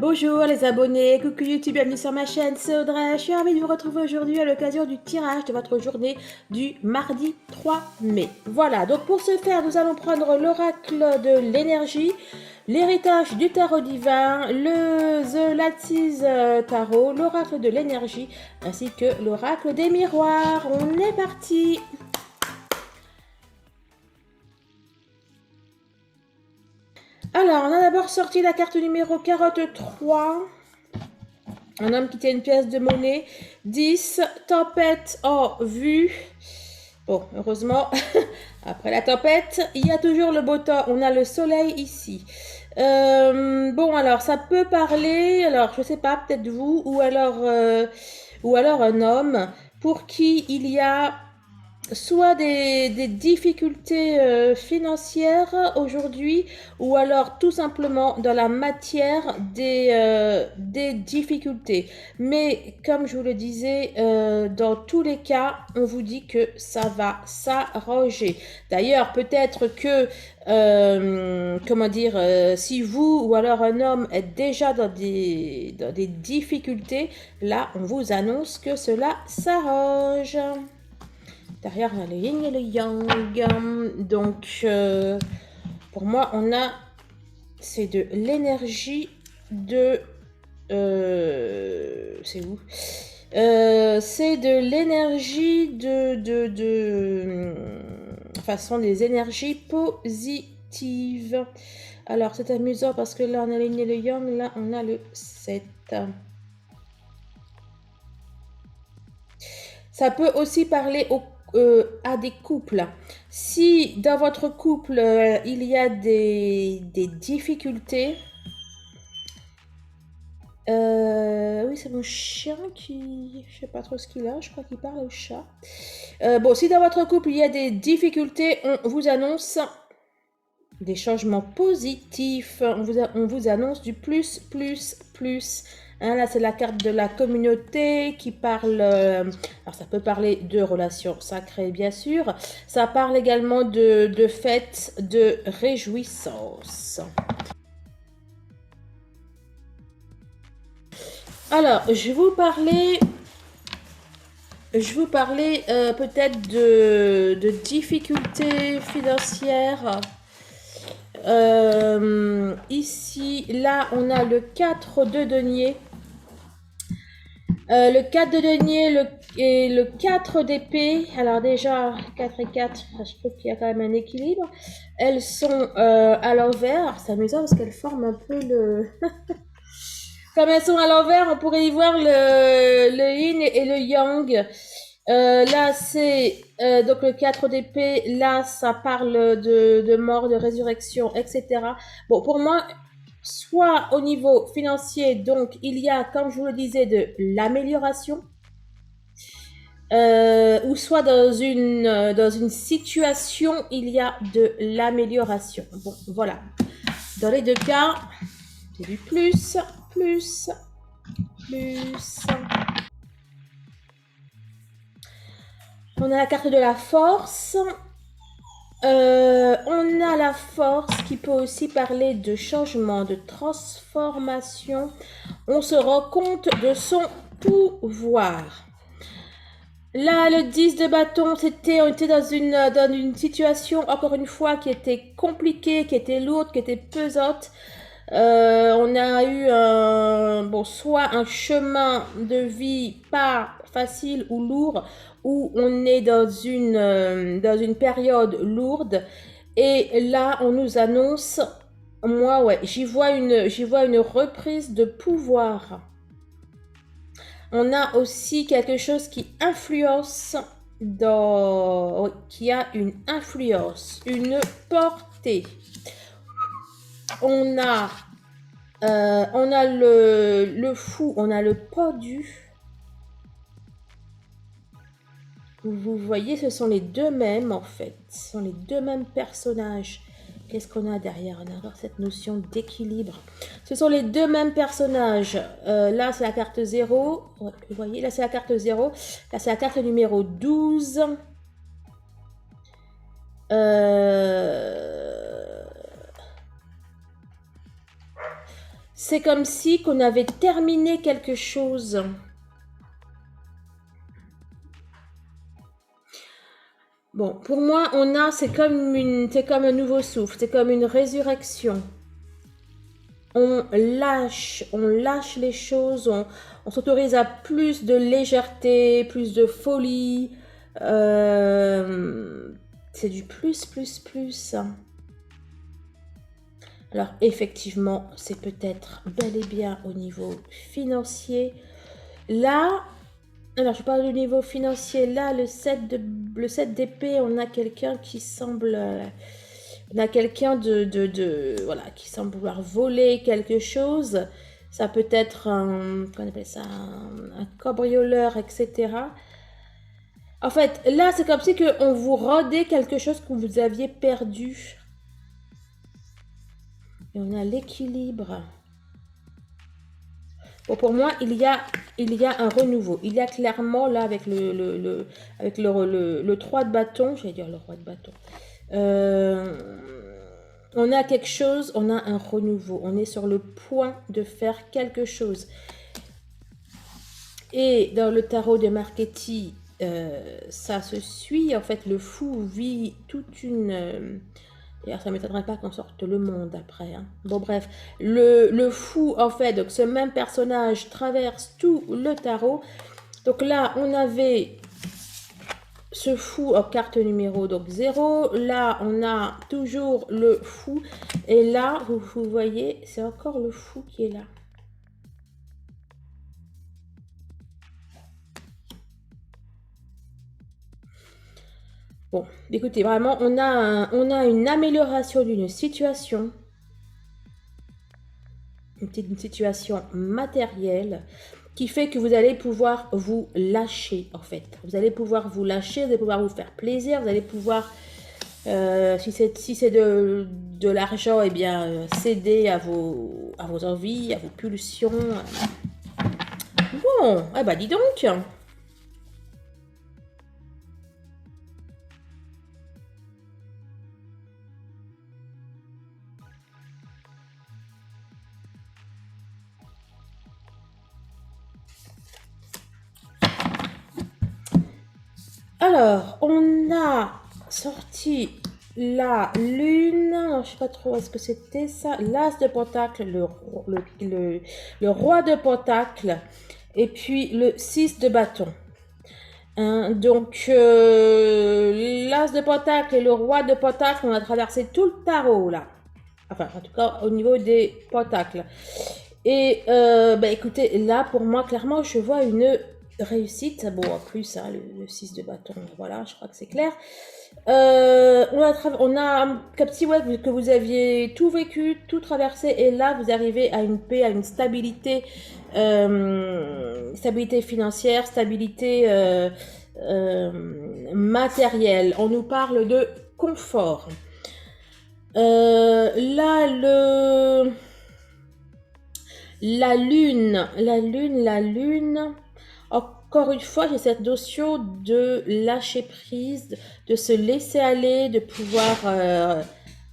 Bonjour les abonnés, coucou YouTube, bienvenue sur ma chaîne, c'est Audrey. Je suis ravie de vous retrouver aujourd'hui à l'occasion du tirage de votre journée du mardi 3 mai. Voilà, donc pour ce faire, nous allons prendre l'oracle de l'énergie, l'héritage du tarot divin, le The Lattice Tarot, l'oracle de l'énergie, ainsi que l'oracle des miroirs. On est parti! Alors, on a d'abord sorti la carte numéro 43. Un homme qui tient une pièce de monnaie. 10, tempête en vue. Bon, heureusement, après la tempête, il y a toujours le beau temps. On a le soleil ici. Bon, alors, ça peut parler, alors, je sais pas, peut-être vous, ou alors un homme pour qui il y a soit des difficultés financières aujourd'hui, ou alors tout simplement dans la matière des difficultés. Mais comme je vous le disais, dans tous les cas, on vous dit que ça va s'arranger. D'ailleurs, peut-être que, comment dire, si vous ou alors un homme êtes déjà dans des difficultés, là, on vous annonce que cela s'arrange. Derrière, on a le yin et le yang. Donc, pour moi, on a... C'est de l'énergie de... c'est où c'est de l'énergie enfin, ce sont des énergies positives. Alors, c'est amusant parce que là, on a le yin et le yang. Là, on a le 7. Ça peut aussi parler à des couples. Si dans votre couple, il y a des difficultés, oui, c'est mon chien qui... Je sais pas trop ce qu'il a, je crois qu'il parle au chat. Bon, si dans votre couple, il y a des difficultés, on vous annonce des changements positifs. On vous annonce du plus, plus, plus. Hein, là, c'est la carte de la communauté qui parle... alors, ça peut parler de relations sacrées, bien sûr. Ça parle également de fêtes, de réjouissances. Alors, je vous parlais peut-être de difficultés financières. Ici, là, on a le 4 de denier. Le 4 de denier et le 4 d'épée. Alors déjà, 4 et 4, je trouve qu'il y a quand même un équilibre. Elles sont à l'envers. C'est amusant parce qu'elles forment un peu le... Comme elles sont à l'envers, on pourrait y voir le yin et le yang. Là, c'est donc le 4 d'épée. Là, ça parle de mort, de résurrection, etc. Bon, pour moi, soit au niveau financier, donc il y a, comme je vous le disais, de l'amélioration, ou soit dans une situation, il y a de l'amélioration. Bon, voilà. Dans les deux cas, c'est du plus, plus, plus. On a la carte de la force. On a la force qui peut aussi parler de changement, de transformation. On se rend compte de son pouvoir. Là, le 10 de bâton, on était dans une situation, encore une fois, qui était compliquée, qui était lourde, qui était pesante. On a eu soit un chemin de vie pas facile ou lourd, où on est dans une période lourde. Et là, on nous annonce, moi, ouais, j'y vois une reprise de pouvoir. On a aussi quelque chose qui influence qui a une influence, une portée. On a le fou, on a le pendu. Vous voyez, ce sont les deux mêmes en fait. Ce sont les deux mêmes personnages. Qu'est-ce qu'on a derrière? On a encore cette notion d'équilibre. Ce sont les deux mêmes personnages. Là, c'est la carte 0. Vous voyez, là, c'est la carte 0. Là, c'est la carte numéro 12. c'est comme si qu'on avait terminé quelque chose. Bon, pour moi, c'est comme un nouveau souffle, c'est comme une résurrection. On lâche les choses, on s'autorise à plus de légèreté, plus de folie. C'est du plus. Alors effectivement, c'est peut-être bel et bien au niveau financier. Là, alors je parle du niveau financier, là, le 7 d'épée, on a quelqu'un qui semble... on a quelqu'un voilà, qui semble vouloir voler quelque chose. Ça peut être qu'on appelle ça, un cambrioleur, etc. En fait, là, c'est comme si on vous rodait quelque chose que vous aviez perdu. Et on a l'équilibre. Bon, pour moi, il y a un renouveau. Il y a clairement, là, avec le 3 de bâton, j'allais dire le roi de bâton, on a quelque chose, on a un renouveau. On est sur le point de faire quelque chose. Et dans le tarot de Marchetti, ça se suit. En fait, le fou vit toute une... D'ailleurs, ça ne m'étonnerait pas qu'on sorte le monde après. Hein. Bon, bref. Le fou, en fait, donc ce même personnage traverse tout le tarot. Donc là, on avait ce fou en carte numéro donc 0. Là, on a toujours le fou. Et là, vous voyez, c'est encore le fou qui est là. Bon, écoutez, vraiment, on a une amélioration d'une situation, une situation matérielle, qui fait que vous allez pouvoir vous lâcher, en fait. Vous allez pouvoir vous lâcher, vous allez pouvoir vous faire plaisir, vous allez pouvoir, si c'est de l'argent, eh bien, céder à vos envies, à vos pulsions. Bon, eh ben, dis donc. Alors, on a sorti la lune, alors, je sais pas trop est-ce que c'était ça, l'as de pentacle, le roi de pentacle, et puis le 6 de bâton. Hein, donc, l'as de pentacle et le roi de pentacle, on a traversé tout le tarot là. Enfin, en tout cas, au niveau des pentacles. Et, bah, écoutez, là, pour moi, clairement, je vois une réussite. Bon, en plus, hein, le 6 de bâton, voilà, je crois que c'est clair. On a comme si que vous aviez tout vécu, tout traversé, et là, vous arrivez à une paix, à une stabilité, stabilité financière, stabilité matérielle. On nous parle de confort. Là, la lune. Encore une fois, j'ai cette notion de lâcher prise, de se laisser aller, de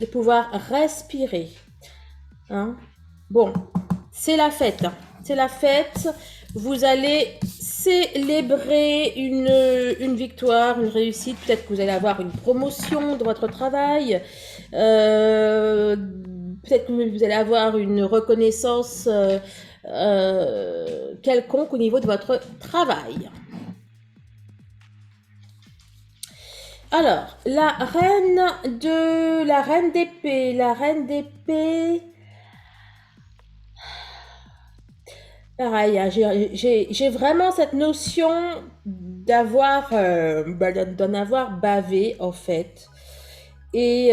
pouvoir respirer. Hein? Bon, c'est la fête. C'est la fête. Vous allez célébrer une victoire, une réussite. Peut-être que vous allez avoir une promotion dans votre travail. Peut-être que vous allez avoir une reconnaissance quelconque au niveau de votre travail. Alors, la reine d'épée. La reine d'épée... Pareil, hein, j'ai vraiment cette notion d'en avoir bavé, en fait. Et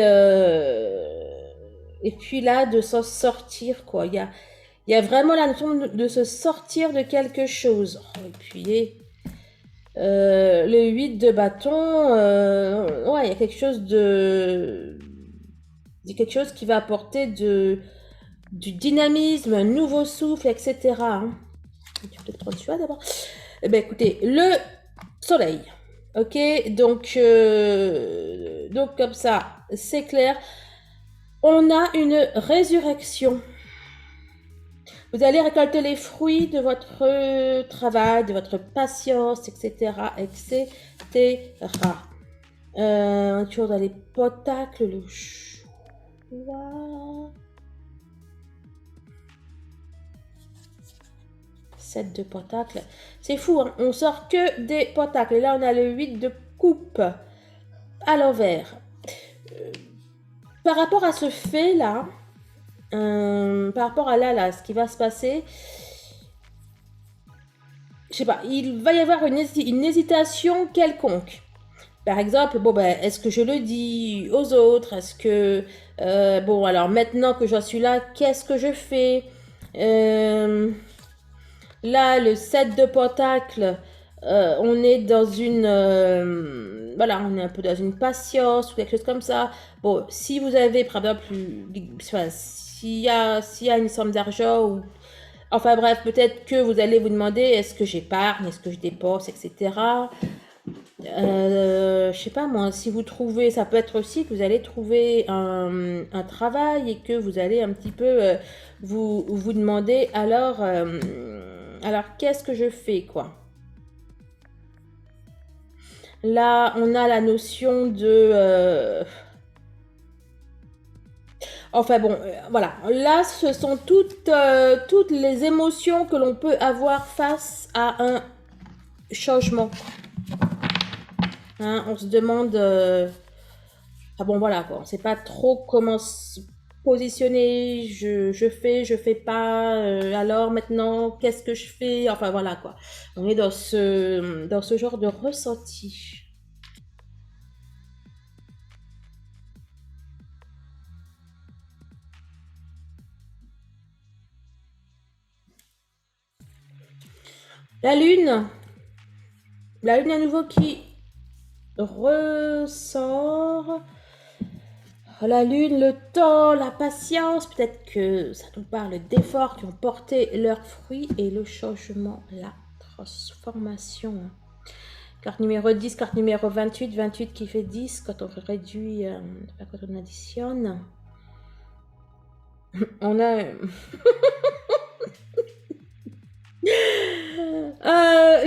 puis là, de s'en sortir, quoi. Il y a vraiment la notion de se sortir de quelque chose. Oh, et puis, le 8 de bâton, ouais, il y a quelque chose qui va apporter du dynamisme, un nouveau souffle, etc. Hein. Tu peux peut-être prendre celui-là d'abord. Eh bien, écoutez, le soleil. Ok, donc comme ça, c'est clair. On a une résurrection. Vous allez récolter les fruits de votre travail, de votre patience, etc., etc. Toujours dans les potacles, le choix. 7 de potacles. C'est fou, hein? On sort que des potacles. Et là, on a le 8 de coupe à l'envers. Par rapport à ce fait-là, par rapport à là, ce qui va se passer, je sais pas, il va y avoir une hésitation quelconque. Par exemple, bon ben, est-ce que je le dis aux autres? Est-ce que, bon, alors maintenant que j'en suis là, qu'est-ce que je fais? Là, le 7 de pentacle, on est dans une, voilà, on est un peu dans une patience ou quelque chose comme ça. Bon, si vous avez, par exemple, enfin, s'il y a une somme d'argent ou enfin bref, peut-être que vous allez vous demander est-ce que j'épargne, est-ce que je dépense, etc. Je sais pas moi, si vous trouvez, ça peut être aussi que vous allez trouver un travail et que vous allez un petit peu vous demander alors qu'est-ce que je fais quoi. Là, on a la notion de enfin bon, voilà. Là, ce sont toutes les émotions que l'on peut avoir face à un changement. Hein, on se demande... ah bon, voilà, quoi. On ne sait pas trop comment se positionner. Je fais pas. Alors maintenant, qu'est-ce que je fais? Enfin, voilà, quoi. On est dans ce genre de ressenti. La lune. La lune à nouveau qui ressort. La lune, le temps, la patience, peut-être que ça nous parle d'efforts qui ont porté leurs fruits et le changement, la transformation. Carte numéro 10, carte numéro 28, 28 qui fait 10 quand on réduit, quand on additionne. On a...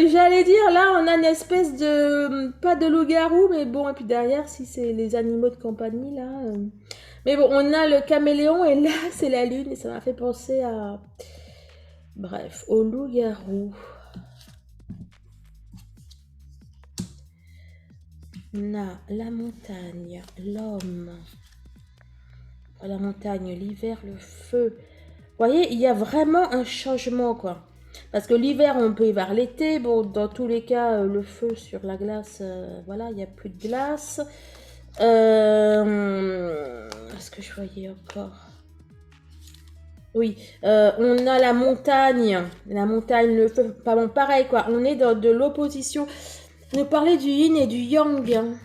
j'allais dire, là, on a une espèce de... Pas de loup-garou, mais bon, et puis derrière, si c'est les animaux de compagnie, là... Mais bon, on a le caméléon, et là, c'est la lune, et ça m'a fait penser à... Bref, au loup-garou. On a la montagne, l'homme. La montagne, l'hiver, le feu. Vous voyez, il y a vraiment un changement, quoi. Parce que l'hiver, on peut y voir l'été. Bon, dans tous les cas, le feu sur la glace, voilà, il n'y a plus de glace. Est-ce que je voyais encore? Oui, on a la montagne, le feu. Pas bon, pareil, quoi. On est dans de l'opposition. On parlait du yin et du yang. Hein.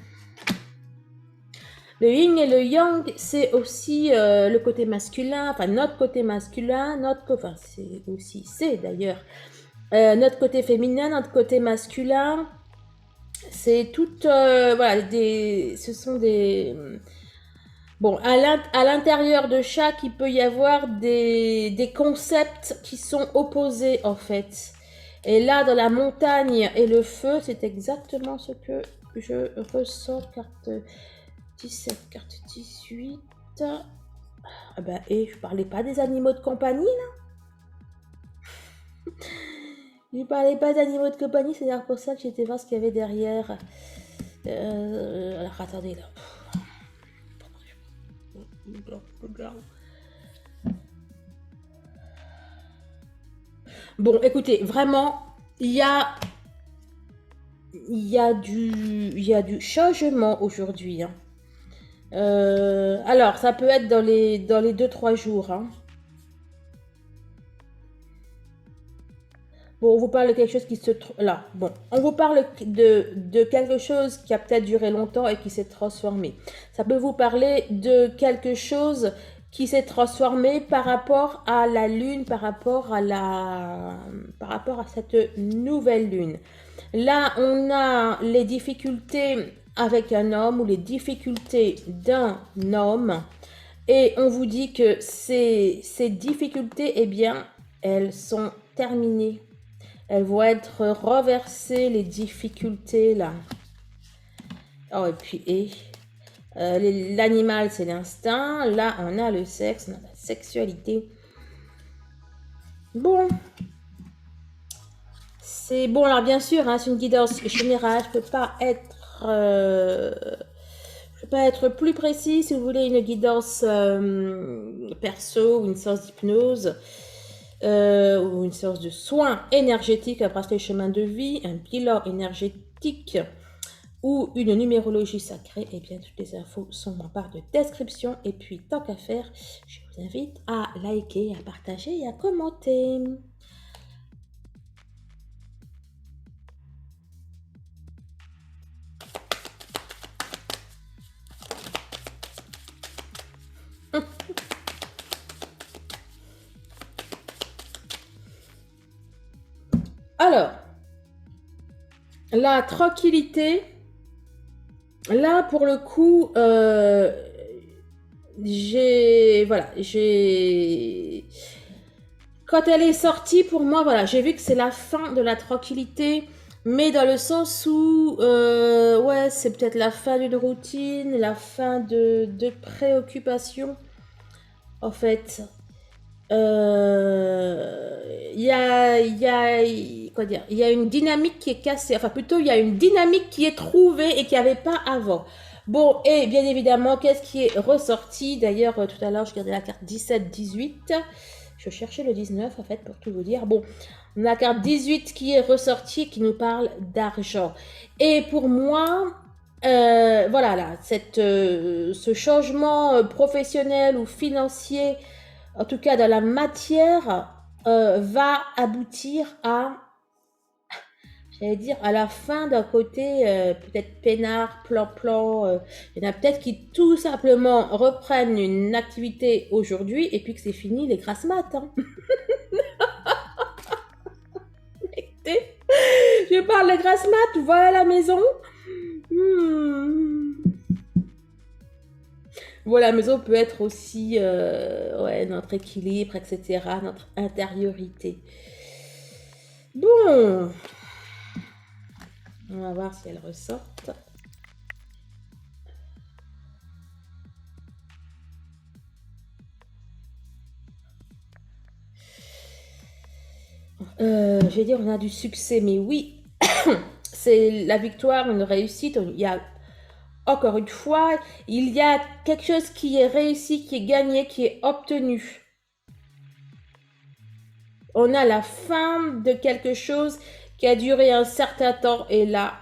Le yin et le yang, c'est aussi le côté masculin, enfin notre côté masculin, enfin c'est aussi, c'est d'ailleurs, notre côté féminin, notre côté masculin, c'est tout, voilà, ce sont des... Bon, à l'intérieur de chaque, il peut y avoir des concepts qui sont opposés en fait. Et là, dans la montagne et le feu, c'est exactement ce que je ressens, carte 17, carte 18. Ah bah, et je parlais pas des animaux de compagnie, là. Je parlais pas d'animaux de compagnie, c'est d'ailleurs pour ça que j'étais voir ce qu'il y avait derrière. Alors, attendez, là. Bon, écoutez, vraiment, il y a du changement aujourd'hui. Hein. Alors, ça peut être dans les 2-3 jours. Hein. Bon, on vous parle de quelque chose qui se... Là, bon, on vous parle de quelque chose qui a peut-être duré longtemps et qui s'est transformé. Ça peut vous parler de quelque chose qui s'est transformé par rapport à la lune, par rapport à cette nouvelle lune. Là, on a les difficultés avec un homme ou les difficultés d'un homme et on vous dit que ces difficultés, eh bien, elles sont terminées. Elles vont être reversées, les difficultés là. Oh, et puis, l'animal, c'est l'instinct. Là, on a le sexe, on a la sexualité. Bon. C'est bon, alors bien sûr, hein, c'est une guidance générale. Je ne peux pas être plus précis. Si vous voulez une guidance perso ou une séance d'hypnose ou une séance de soins énergétiques à bracelet chemin de vie, un bilan énergétique ou une numérologie sacrée, eh bien toutes les infos sont en barre de description. Et puis tant qu'à faire, je vous invite à liker, à partager et à commenter. Alors, la tranquillité, là pour le coup, quand elle est sortie, pour moi, voilà, j'ai vu que c'est la fin de la tranquillité, mais dans le sens où, ouais, c'est peut-être la fin d'une routine, la fin de préoccupations, en fait. Il y a une dynamique qui est cassée, enfin plutôt il y a une dynamique qui est trouvée et qu'il n'y avait pas avant. Bon, et bien évidemment, qu'est-ce qui est ressorti? D'ailleurs, tout à l'heure, je regardais la carte 17-18. Je cherchais le 19, en fait, pour tout vous dire. Bon, on a la carte 18 qui est ressortie, qui nous parle d'argent. Et pour moi, voilà, là, ce changement professionnel ou financier, en tout cas dans la matière, va aboutir à, j'allais dire, à la fin d'un côté peut-être peinard, plan-plan. Il y en a peut-être qui tout simplement reprennent une activité aujourd'hui et puis que c'est fini les grasses mat. Hein. Je parle de grasses mat, voilà la maison. Voilà, la maison peut être aussi ouais, notre équilibre, etc., notre intériorité. Bon, on va voir si elles ressortent. Je vais dire, on a du succès, mais oui, c'est la victoire, une réussite. Il y a, encore une fois, il y a quelque chose qui est réussi, qui est gagné, qui est obtenu. On a la fin de quelque chose qui a duré un certain temps, et là,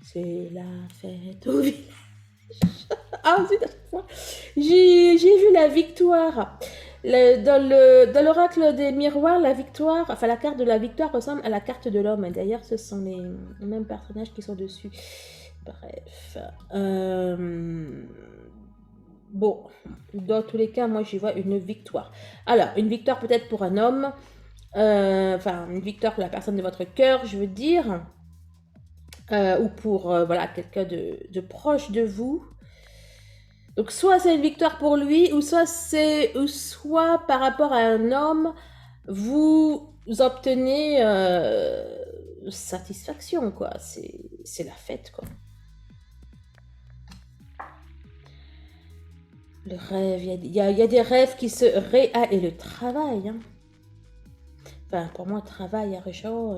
c'est la fête au village. Ah, j'ai vu la victoire. Dans l'oracle des miroirs, la victoire, enfin la carte de la victoire ressemble à la carte de l'homme. D'ailleurs, ce sont les mêmes personnages qui sont dessus. Bref. Bon, dans tous les cas, moi j'y vois une victoire. Alors, une victoire peut-être pour un homme, enfin une victoire pour la personne de votre cœur, je veux dire, ou pour voilà, quelqu'un de proche de vous. Donc soit c'est une victoire pour lui, ou soit par rapport à un homme, vous obtenez satisfaction, quoi. C'est la fête, quoi. Le rêve, il y a des rêves qui se et le travail, hein. Enfin, pour moi, travail, argent.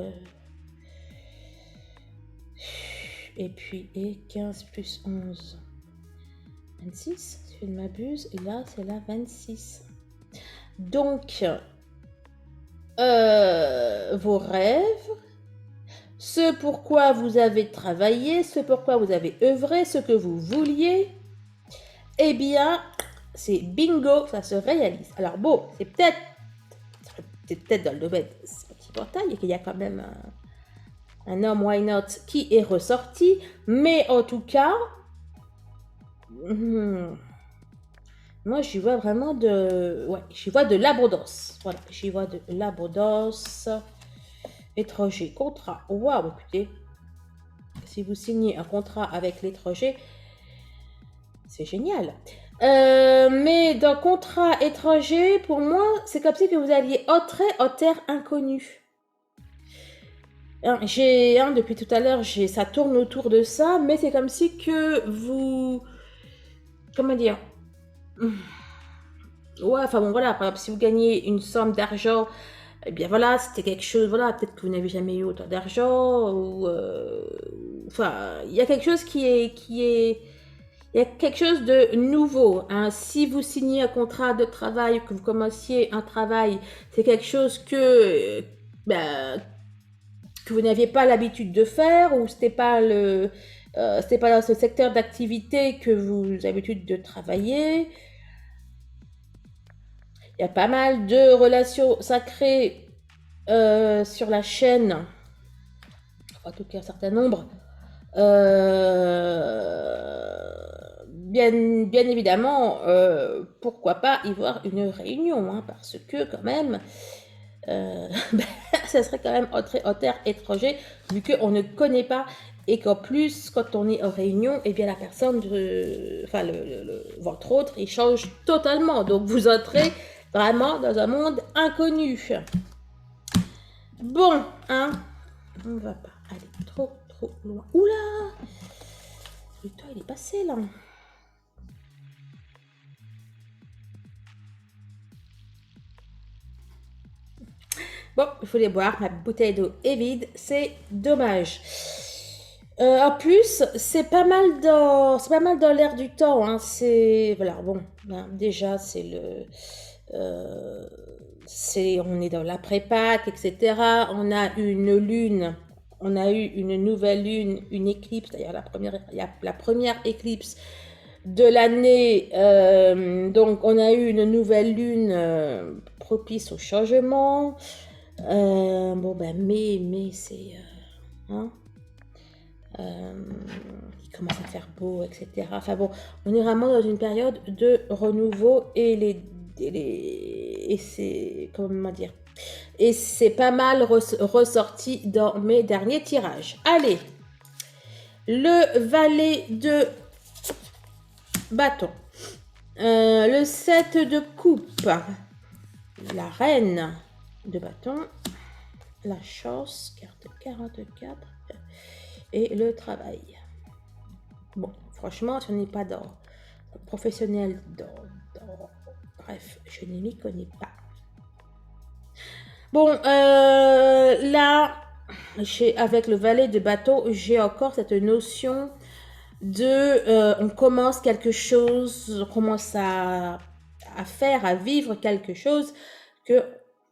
Et puis, 15 plus 11. 26, si je ne m'abuse, et là c'est la 26. Donc, vos rêves, ce pourquoi vous avez travaillé, ce pourquoi vous avez œuvré, ce que vous vouliez, eh bien, c'est bingo, ça se réalise. Alors bon, c'est peut-être dans le domaine de petit portail et qu'il y a quand même un homme, why not, qui est ressorti, mais en tout cas, moi j'y vois vraiment j'y vois de l'abondance. Voilà, j'y vois de l'abondance. Étranger, contrat. Waouh, écoutez, si vous signez un contrat avec l'étranger, c'est génial. Mais dans contrat étranger, pour moi, c'est comme si que vous alliez entrer en terre inconnue. Hein, depuis tout à l'heure, ça tourne autour de ça, mais c'est comme si que vous... Comment dire? Ouais, enfin bon, voilà, par exemple, si vous gagnez une somme d'argent, eh bien voilà, c'était quelque chose, voilà, peut-être que vous n'avez jamais eu autant d'argent, ou... enfin, il y a quelque chose il y a quelque chose de nouveau. Hein. Si vous signez un contrat de travail, que vous commenciez un travail, c'est quelque chose ben, que vous n'aviez pas l'habitude de faire, ou c'était pas dans ce secteur d'activité que vous avez l'habitude de travailler. Il y a pas mal de relations sacrées sur la chaîne, en tout cas un certain nombre. Bien évidemment, pourquoi pas y voir une réunion, hein, parce que quand même, ça serait quand même en terre étranger, vu qu'on ne connaît pas, et qu'en plus, quand on est en réunion, eh bien la personne, enfin votre autre, il change totalement. Donc vous entrez vraiment dans un monde inconnu. Bon, hein, on va pas aller trop loin. Oula, le temps il est passé là. Bon, il faut les boire. Ma bouteille d'eau est vide. C'est dommage. En plus, c'est pas mal dans l'air du temps. Hein. C'est voilà. Bon, ben, déjà on est dans l'après-Pâques, etc. On a une lune. On a eu une nouvelle lune, une éclipse. D'ailleurs, la première éclipse de l'année. Donc, on a eu une nouvelle lune propice au changement. Bon, ben, mais c'est... hein, il commence à faire beau, etc. Enfin bon, on est vraiment dans une période de renouveau et c'est... Comment dire? Et c'est pas mal ressorti dans mes derniers tirages. Allez, le valet de bâton. Le 7 de coupe. La reine de bâton. La chance, carte 44. Et le travail. Bon, franchement, ce n'est pas dans professionnel, bref, je ne m'y connais pas. Bon, là, avec le valet de bateau, j'ai encore cette notion de on commence quelque chose, on commence à faire, à vivre quelque chose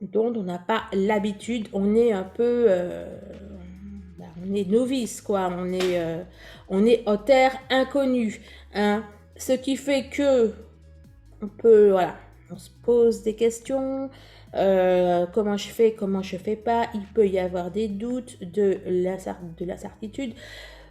dont on n'a pas l'habitude. On est un peu... on est novice, quoi. On est en terre inconnue. Hein. Ce qui fait que voilà, on se pose des questions. Comment je fais, comment je fais pas. Il peut y avoir des doutes, de l'incertitude.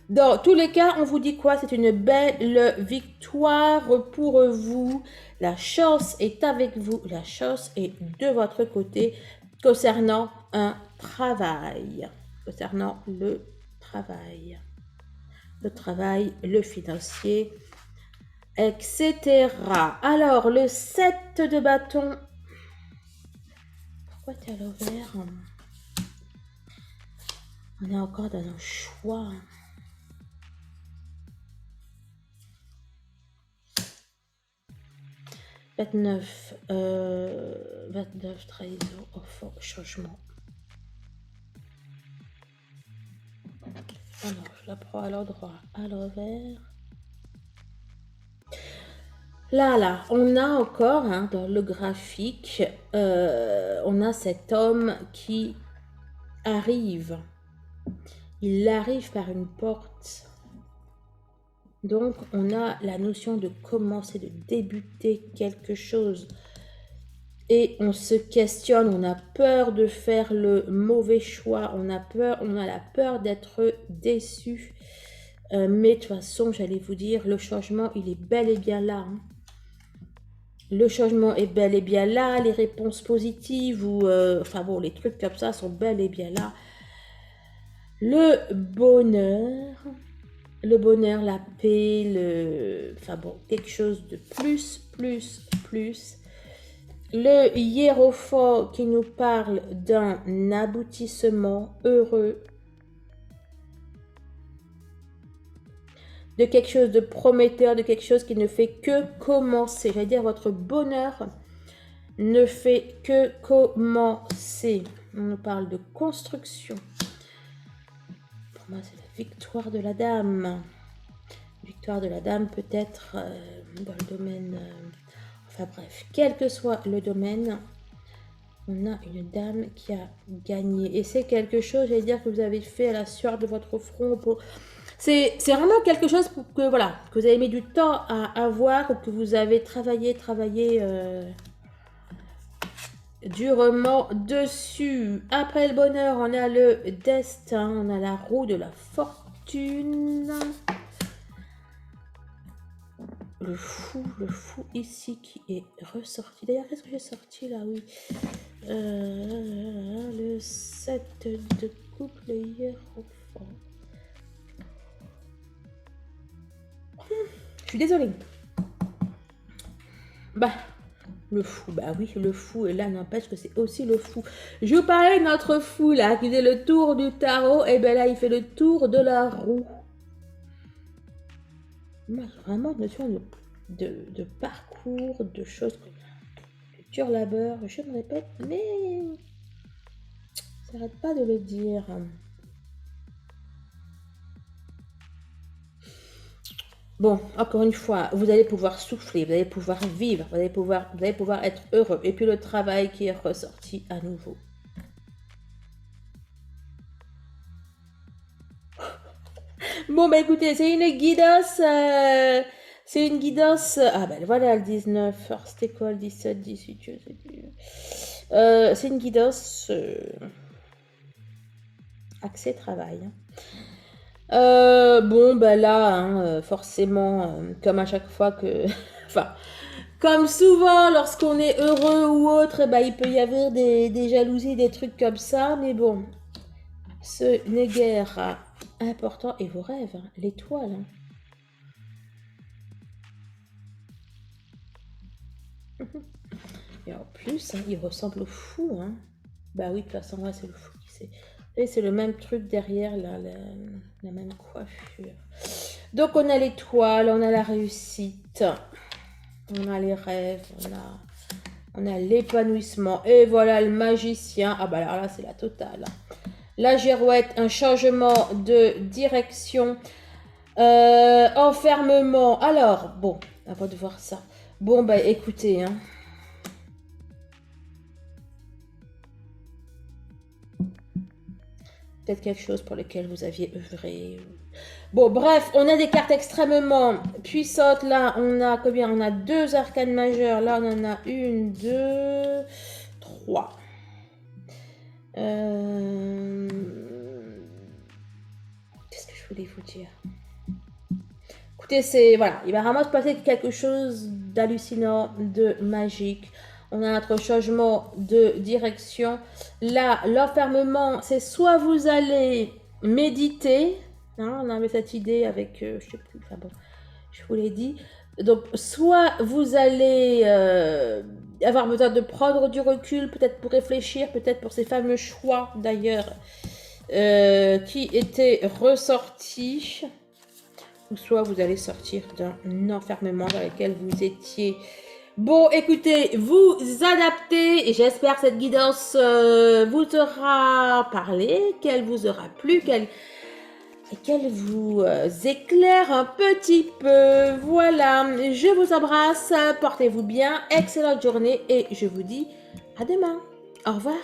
Dans tous les cas, on vous dit quoi? C'est une belle victoire pour vous. La chance est avec vous. La chance est de votre côté concernant un travail. Concernant le travail, le financier, etc. Alors, le 7 de bâton. Pourquoi tu es à l'envers? On est encore dans nos choix. « 29, trahison, enfant, changement. » Alors, je la prends à l'endroit, à l'envers. Là, on a encore, hein, dans le graphique, on a cet homme qui arrive. Il arrive par une porte. Donc, on a la notion de commencer, de débuter quelque chose. Et on se questionne, on a peur de faire le mauvais choix, on a la peur d'être déçu. Mais de toute façon, j'allais vous dire, le changement, il est bel et bien là. Hein. Le changement est bel et bien là, les réponses positives ou... enfin bon, les trucs comme ça sont bel et bien là. Le bonheur... le bonheur, la paix, enfin bon, quelque chose de plus. Le hiérophant qui nous parle d'un aboutissement heureux, de quelque chose de prometteur, de quelque chose qui ne fait que commencer. J'allais dire, votre bonheur ne fait que commencer. On nous parle de construction. Pour moi, c'est la victoire de la dame. Victoire de la dame peut-être dans le domaine... enfin bref, quel que soit le domaine, on a une dame qui a gagné. Et c'est quelque chose, j'allais dire, que vous avez fait à la sueur de votre front. C'est vraiment quelque chose que, voilà, que vous avez mis du temps à avoir, ou que vous avez travaillé durement dessus. Après le bonheur, on a le destin, on a la roue de la fortune. Le fou ici qui est ressorti. D'ailleurs, qu'est-ce que j'ai sorti là? Oui. Le 7 de coupe, le hiérophant. Je suis désolée. Bah, le fou, bah oui, le fou. Et là, n'empêche que c'est aussi le fou. Je vous parlais de notre fou là, qui faisait le tour du tarot. Et ben là, il fait le tour de la roue. Moi, j'ai vraiment une notion de parcours, de choses comme de dur labeur. Je me répète, mais ça n'arrête pas de le dire. Bon, encore une fois, vous allez pouvoir souffler, vous allez pouvoir vivre, vous allez pouvoir être heureux. Et puis le travail qui est ressorti à nouveau. Bon, bah écoutez, c'est une guidance. C'est une guidance. Ah ben voilà le 19. Alors, c'était quoi le 17, 18, je sais plus. C'est une guidance accès travail. Bon, ben là, hein, forcément, comme à chaque fois que... enfin, comme souvent, lorsqu'on est heureux ou autre, ben, il peut y avoir des jalousies, des trucs comme ça. Mais bon, ce n'est guère important. Et vos rêves, hein, l'étoile. Hein. Et en plus, hein, il ressemble au fou. Hein. Bah oui, de toute façon, ouais, c'est le fou qui sait. Et c'est le même truc derrière, là, la même coiffure. Donc, on a l'étoile, on a la réussite, on a les rêves, on a l'épanouissement. Et voilà, le magicien. Ah bah alors là, c'est la totale. La girouette, un changement de direction. Enfermement. Alors, bon, avant de voir ça. Bon, bah écoutez, hein. Peut-être quelque chose pour lequel vous aviez œuvré. Bon, bref, on a des cartes extrêmement puissantes. Là, on a combien? On a 2 arcanes majeures. Là, on en a 1, 2, 3. Qu'est-ce que je voulais vous dire? Écoutez, c'est... Voilà, il va vraiment se passer quelque chose d'hallucinant, de magique. On a notre changement de direction. Là, l'enfermement, c'est soit vous allez méditer. Hein, on avait cette idée avec... je sais plus, enfin bon, je vous l'ai dit. Donc, soit vous allez avoir besoin de prendre du recul, peut-être pour réfléchir, peut-être pour ces fameux choix, d'ailleurs, qui étaient ressortis. Ou soit vous allez sortir d'un enfermement dans lequel vous étiez. Bon, écoutez, vous adaptez et j'espère que cette guidance vous aura parlé, qu'elle vous aura plu, qu'elle vous éclaire un petit peu. Voilà, je vous embrasse, portez-vous bien, excellente journée et je vous dis à demain. Au revoir.